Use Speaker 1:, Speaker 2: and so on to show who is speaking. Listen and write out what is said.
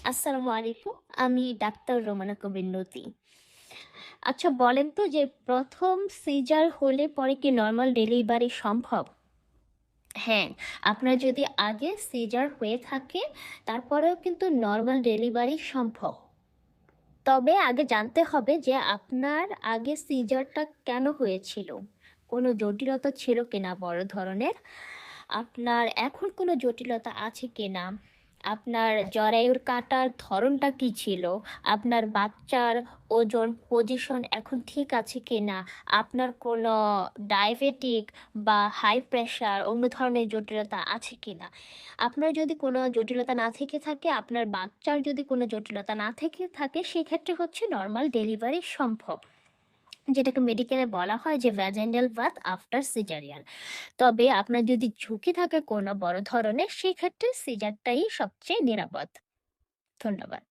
Speaker 1: আসসালামু আলাইকুম। আমি ডাক্তার রোমানা কবির নতি। আচ্ছা বলেন তো যে ১ম সিজার হলে পরে কি নরমাল ডেলিভারি সম্ভব? হ্যাঁ, আপনার যদি আগে সিজার হয়ে থাকে তারপরেও কিন্তু নরমাল ডেলিভারি সম্ভব। তবে আগে জানতে হবে যে আপনার আগে সিজারটা কেন হয়েছিল? কোনো জটিলতা ছিল কিনা বড় ধরনের? আপনার এখন কোনো জটিলতা আছে কিনা? আপনার জরায়ুর কাটার ধরনটা কী ছিল? আপনার বাচ্চার ওজন, পজিশন এখন ঠিক আছে কিনা? আপনার কোনো ডায়াবেটিক বা হাই প্রেশার অন্য ধরনের জটিলতা আছে কিনা? আপনার যদি কোনো জটিলতা না থেকে থাকে, আপনার বাচ্চার যদি কোনো জটিলতা না থেকে থাকে, সেক্ষেত্রে হচ্ছে নরমাল ডেলিভারি সম্ভব। যেটাকে মেডিকেলে বলা হয় যে ভ্যাজাইনাল বার্থ আফটার সিজারিয়ান। তবে আপনার যদি ঝুঁকি থাকে কোনো বড় ধরনের, সেক্ষেত্রে সিজারটাই সবচেয়ে নিরাপদ। ধন্যবাদ।